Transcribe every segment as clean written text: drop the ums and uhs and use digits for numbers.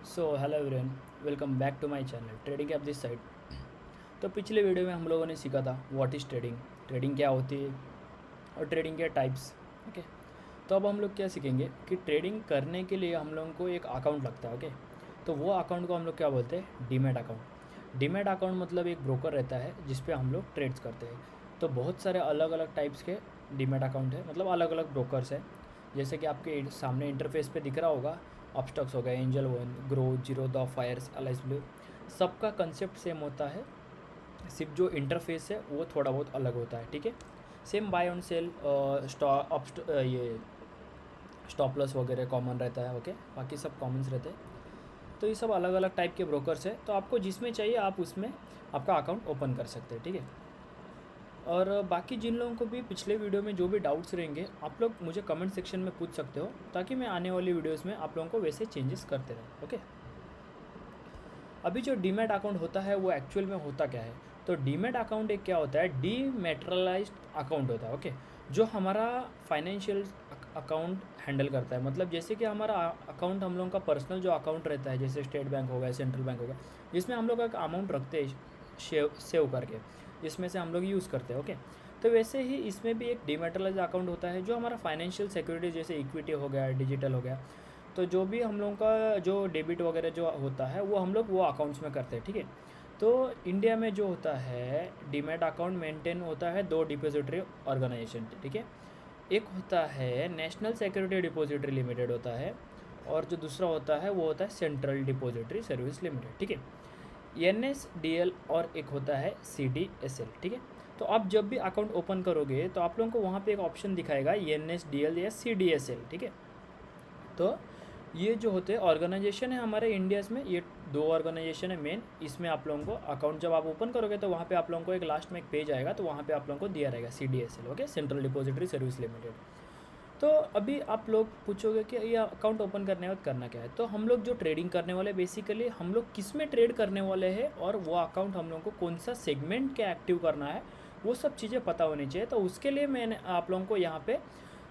So hello everyone, welcome back to my channel trading app this side. तो पिछले video में हम लोगों ने सीखा था व्हाट इज़ ट्रेडिंग, ट्रेडिंग क्या होती है और ट्रेडिंग के टाइप्स। ओके, तो अब हम लोग क्या सीखेंगे कि ट्रेडिंग करने के लिए हम लोगों को एक अकाउंट लगता है। ओके, तो वो अकाउंट को हम लोग क्या बोलते हैं, डीमैट अकाउंट। डीमैट अकाउंट मतलब एक ब्रोकर रहता है जिस पे हम लोग ट्रेड्स करते हैं। तो बहुत सारे अलग अलग टाइप्स के डीमैट अकाउंट है, मतलब अलग अलग ब्रोकर्स है। जैसे कि आपके सामने इंटरफेस पे दिख रहा होगा, अपस्टॉक्स हो गए, Angel One, Groww, Zerodha, Fyers, Alice Blue. सबका कंसेप्ट सेम होता है, सिर्फ जो इंटरफेस है वो थोड़ा बहुत अलग होता है। ठीक है, सेम बाय ऑन सेल, ये स्टॉप लॉस वगैरह कॉमन रहता है। ओके, बाकी सब कॉमन्स रहते हैं। तो ये सब अलग अलग टाइप के ब्रोकर्स है, तो आपको जिसमें चाहिए आप उसमें आपका अकाउंट ओपन कर सकते हैं। ठीक है, और बाकी जिन लोगों को भी पिछले वीडियो में जो भी डाउट्स रहेंगे आप लोग मुझे कमेंट सेक्शन में पूछ सकते हो, ताकि मैं आने वाली वीडियोस में आप लोगों को वैसे चेंजेस करते रहें। ओके, अभी जो डीमैट अकाउंट होता है वो एक्चुअल में होता क्या है, तो डीमैट अकाउंट एक क्या होता है, डीमेट्रलाइज्ड अकाउंट होता है। ओके, जो हमारा फाइनेंशियल अकाउंट हैंडल करता है, मतलब जैसे कि हमारा अकाउंट हम लोगों का पर्सनल जो अकाउंट रहता है, जैसे स्टेट बैंक हो गया, सेंट्रल बैंक हो गया, जिसमें हम लोग एक अमाउंट रखते हैं सेव करके, जिसमें से हम लोग यूज़ करते हैं। ओके, तो वैसे ही इसमें भी एक डीमेट्रलाइज अकाउंट होता है, जो हमारा फाइनेंशियल सिक्योरिटी जैसे इक्विटी हो गया, डिजिटल हो गया, तो जो भी हम लोगों का जो डेबिट वगैरह जो होता है वो हम लोग वो अकाउंट्स में करते हैं। ठीक है, तो इंडिया में जो होता है डीमैट अकाउंट मेंटेन होता है दो डिपॉजिटरी ऑर्गेनाइजेशन। ठीक है, एक होता है नेशनल सिक्योरिटी डिपॉजिटरी लिमिटेड होता है, और जो दूसरा होता है वो होता है सेंट्रल डिपॉजिटरी सर्विस लिमिटेड। ठीक है, NSDL, और एक होता है CDSL। ठीक है, तो आप जब भी अकाउंट ओपन करोगे तो आप लोगों को वहाँ पे एक ऑप्शन दिखाएगा NSDL या CDSL। ठीक है, तो ये जो होते हैं ऑर्गेनाइजेशन है हमारे इंडिया में, ये दो ऑर्गेनाइजेशन है मेन। इसमें आप लोगों को अकाउंट जब आप ओपन करोगे तो वहाँ पे आप लोगों को एक लास्ट में एक पेज आएगा, तो वहाँ पे आप लोगों को दिया रहेगा CDSL। Okay, central depository service limited. तो अभी आप लोग पूछोगे कि ये अकाउंट ओपन करने के बाद करना क्या है, तो हम लोग जो ट्रेडिंग करने वाले बेसिकली हम लोग किस में ट्रेड करने वाले हैं, और वो अकाउंट हम लोग को कौन सा सेगमेंट के एक्टिव करना है, वो सब चीज़ें पता होनी चाहिए। तो उसके लिए मैंने आप लोगों को यहाँ पे,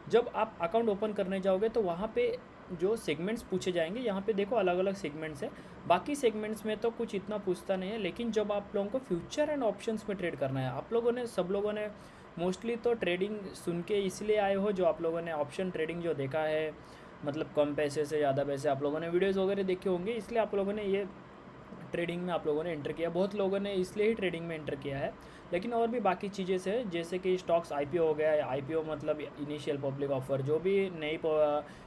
जब आप अकाउंट ओपन करने जाओगे तो वहाँ पे जो सेगमेंट्स पूछे जाएंगे, यहाँ पे देखो अलग अलग सेगमेंट्स है। बाकी सेगमेंट्स में तो कुछ इतना पूछता नहीं है, लेकिन जब आप लोगों को फ्यूचर एंड ऑप्शंस में ट्रेड करना है, आप लोगों ने सब लोगों ने मोस्टली तो ट्रेडिंग सुन के इसलिए आए हो, जो आप लोगों ने ऑप्शन ट्रेडिंग जो देखा है, मतलब कम पैसे से ज़्यादा पैसे आप लोगों ने वीडियोज़ वगैरह देखे होंगे, इसलिए आप लोगों ने ये ट्रेडिंग में आप लोगों ने एंटर किया। बहुत लोगों ने इसलिए ही ट्रेडिंग में एंटर किया है, लेकिन और भी बाकी चीज़ें से, जैसे कि स्टॉक्स IPO हो गया, IPO मतलब इनिशियल पब्लिक ऑफर, जो भी नई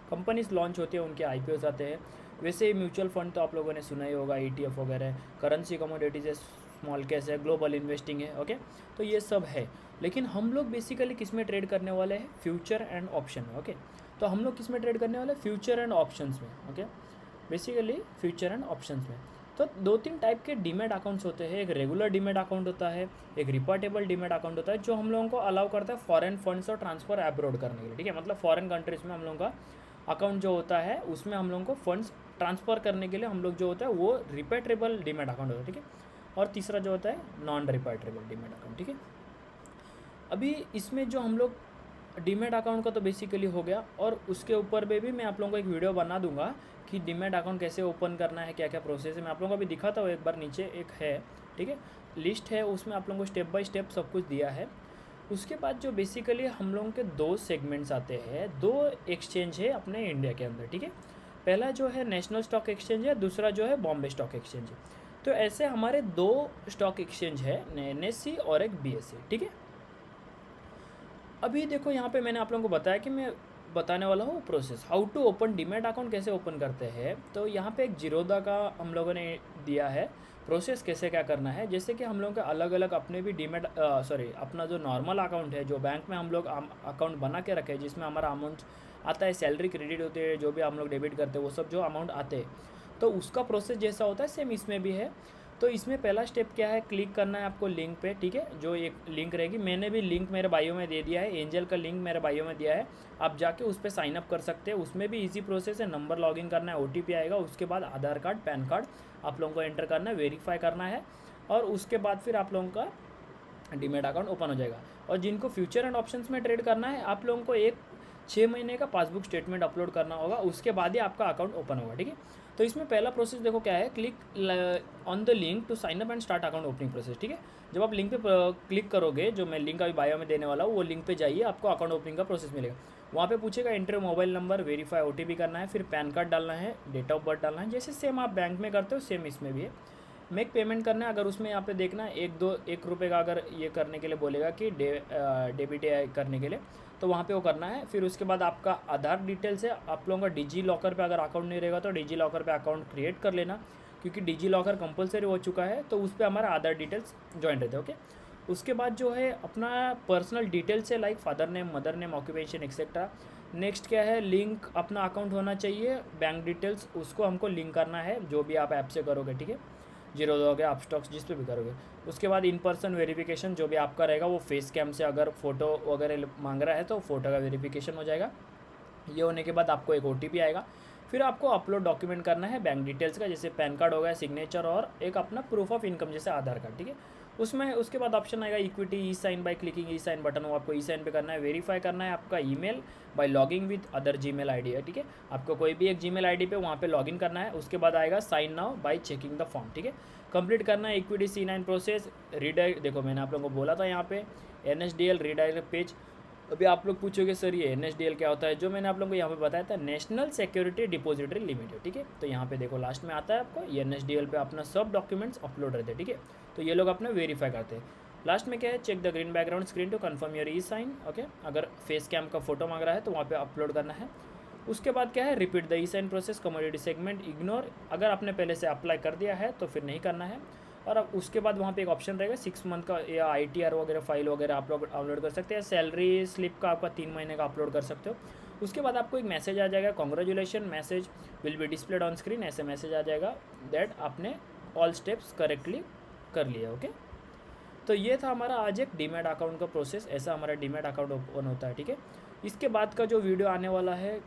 कंपनीज लॉन्च होती है उनके IPOs आते हैं। वैसे ही म्यूचुअल फंड तो आप लोगों ने सुना ही होगा, ETF वगैरह, करेंसी कमोडिटीज़ है, स्मॉल कैश है, ग्लोबल इन्वेस्टिंग है। ओके, तो ये सब है, लेकिन हम लोग बेसिकली किस में ट्रेड करने वाले हैं, फ्यूचर एंड ऑप्शन में। ओके, तो हम लोग किस में ट्रेड करने वाले हैं, फ्यूचर एंड ऑप्शंस में। Okay, basically future and options में। तो दो तीन टाइप के डीमैट अकाउंट्स होते हैं, एक रेगुलर डीमैट अकाउंट होता है, एक रिपोर्टेबल डीमैट अकाउंट होता है, जो हम लोगों को अलाउ करता है फॉरेन फंड्स और ट्रांसफ़र अब्रॉड करने के लिए। ठीक है, मतलब फॉरेन कंट्रीज़ में हम लोगों का अकाउंट जो होता है उसमें हम लोगों को फंड्स ट्रांसफ़र करने के लिए हम लोग जो होता है वो रिपोर्टेबल डीमैट अकाउंट होता है। ठीक है, और तीसरा जो होता है नॉन रिपोर्टेबल डीमैट अकाउंट। ठीक है, अभी इसमें जो हम लोग डीमैट अकाउंट का तो बेसिकली हो गया, और उसके ऊपर पे भी मैं आप लोगों को एक वीडियो बना दूंगा कि डीमैट अकाउंट कैसे ओपन करना है, क्या क्या प्रोसेस है, मैं आप लोगों को अभी दिखाता हूँ एक बार। नीचे एक है, ठीक है, लिस्ट है, उसमें आप लोगों को स्टेप बाय स्टेप सब कुछ दिया है। उसके बाद जो बेसिकली हम लोगों के दो सेगमेंट्स आते हैं, दो एक्सचेंज है अपने इंडिया के अंदर। ठीक है, पहला जो है नेशनल स्टॉक एक्सचेंज है, दूसरा जो है बॉम्बे स्टॉक एक्सचेंज है। तो ऐसे हमारे दो स्टॉक एक्सचेंज है, NSE और एक BSE। ठीक है, अभी देखो यहाँ पे मैंने आप लोगों को बताया कि मैं बताने वाला हूँ process, how to open demat account, कैसे ओपन करते हैं। तो यहाँ पे एक जीरोधा का हम लोगों ने दिया है प्रोसेस, कैसे क्या करना है। जैसे कि हम लोगों के अलग अलग अपने भी डीमैट अपना जो नॉर्मल अकाउंट है, जो बैंक में हम लोग अकाउंट बना के रखे हैं, जिसमें हमारा अमाउंट आता है, सैलरी क्रेडिट होती है, जो भी हम लोग डेबिट करते हैं वो सब जो अमाउंट आते हैं, तो उसका प्रोसेस जैसा होता है सेम इसमें भी है। तो इसमें पहला स्टेप क्या है, क्लिक करना है आपको लिंक पे। ठीक है, जो एक लिंक रहेगी, मैंने भी लिंक मेरे बायो में दे दिया है, एंजल का लिंक मेरे बायो में दिया है, आप जाके उस पर साइन अप कर सकते हैं। उसमें भी इजी प्रोसेस है, नंबर लॉगिन करना है, OTP आएगा, उसके बाद आधार कार्ड, पैन कार्ड आप लोगों को एंटर करना है, वेरीफाई करना है, और उसके बाद फिर आप लोगों का डीमैट अकाउंट ओपन हो जाएगा। और जिनको फ्यूचर एंड ऑप्शंस में ट्रेड करना है, आप लोगों को एक 6 महीने का पासबुक स्टेटमेंट अपलोड करना होगा, उसके बाद ही आपका अकाउंट ओपन होगा। ठीक है, तो इसमें पहला प्रोसेस देखो क्या है, click on the link to sign up and start account opening process, ठीक है। जब आप लिंक पे क्लिक करोगे, जो मैं लिंक अभी बायो में देने वाला हूँ, वो लिंक पे जाइए, आपको अकाउंट ओपनिंग का प्रोसेस मिलेगा। वहाँ पे पूछेगा enter mobile number, verify OTP करना है, फिर पैन कार्ड डालना है, डेट ऑफ बर्थ डालना है, जैसे सेम आप बैंक में करते हो सेम इसमें भी है। मेक पेमेंट करना है, अगर उसमें यहाँ पे देखना है 1 रुपये का अगर ये करने के लिए बोलेगा कि डेबिट करने के लिए, तो वहाँ पे वो करना है। फिर उसके बाद आपका आधार डिटेल्स है, आप लोगों का डिजी लॉकर पे अगर अकाउंट नहीं रहेगा तो डिजी लॉकर पे अकाउंट क्रिएट कर लेना, क्योंकि डिजी लॉकर कंपलसरी हो चुका है, तो उस पर हमारा आधार डिटेल्स ज्वाइन रहते हैं, ओके। उसके बाद जो है अपना पर्सनल डिटेल्स है, like father name, mother name, occupation etcetera. Next क्या है, लिंक अपना अकाउंट होना चाहिए, बैंक डिटेल्स उसको हमको लिंक करना है, जो भी आप ऐप से करोगे, ठीक है, जीरो हो गया, आप स्टॉक्स जिस पे भी करोगे। उसके बाद इन पर्सन वेरिफिकेशन जो भी आपका रहेगा, वो फेस कैम से अगर फ़ोटो वगैरह मांग रहा है तो फ़ोटो का वेरिफिकेशन हो जाएगा। ये होने के बाद आपको एक OTP आएगा, फिर आपको अपलोड डॉक्यूमेंट करना है बैंक डिटेल्स का, जैसे पैन कार्ड हो गया, सिग्नेचर, और एक अपना प्रूफ ऑफ इनकम जैसे आधार कार्ड, ठीक है। उसमें उसके बाद ऑप्शन आएगा equity e sign by clicking e sign button, वो आपको ई साइन पे करना है। वेरीफाई करना है आपका email by logging with other Gmail ID है, ठीक है। आपको कोई भी एक जीमेल आईडी पे वहाँ पे लॉगिन करना है। उसके बाद आएगा sign now by checking the form, ठीक है। कंप्लीट करना है इक्विटी C9 प्रोसेस। रीडायरेक्ट, देखो मैंने आप लोगों को बोला था यहाँ पे NSDL रीडायरेक्ट पेज। अभी आप लोग पूछोगे सर ये NSDL क्या होता है, जो मैंने आप लोगों को यहाँ पे बताया था, नेशनल सिक्योरिटी डिपॉजिटरी लिमिटेड, ठीक है। तो यहाँ पे देखो लास्ट में आता है आपको ये NSDL पे अपना सब डॉक्यूमेंट्स अपलोड रहते हैं, ठीक है। तो ये लोग अपना वेरीफाई करते हैं। लास्ट में क्या है, check the green background screen to confirm your e sign, okay. अगर फेस कैम का फोटो मांग रहा है तो वहाँ पे अपलोड करना है। उसके बाद क्या है, repeat the e sign process, commodity segment ignore, अगर आपने पहले से अप्लाई कर दिया है तो फिर नहीं करना है। और अब उसके बाद वहाँ पे एक ऑप्शन रहेगा 6 मंथ का, या ITR वगैरह फाइल वगैरह आप लोग अपलोड कर सकते हैं। सैलरी स्लिप का आपका 3 महीने का अपलोड कर सकते हो। उसके बाद आपको एक मैसेज आ जाएगा, congratulation message will be displayed on screen, ऐसे मैसेज आ जाएगा दैट आपने ऑल स्टेप्स करेक्टली कर लिया, ओके। तो ये था हमारा आज एक डीमैट अकाउंट का प्रोसेस, ऐसा हमारा डीमैट अकाउंट ओपन होता है, ठीक है। इसके बाद का जो वीडियो आने वाला है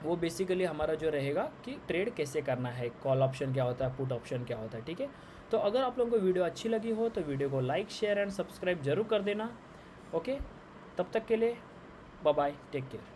वो बेसिकली हमारा जो रहेगा कि ट्रेड कैसे करना है, कॉल ऑप्शन क्या होता है, पुट ऑप्शन क्या होता है, ठीक है। तो अगर आप लोगों को वीडियो अच्छी लगी हो तो वीडियो को लाइक, शेयर एंड सब्सक्राइब जरूर कर देना, ओके। तब तक के लिए बाय बाय, टेक केयर।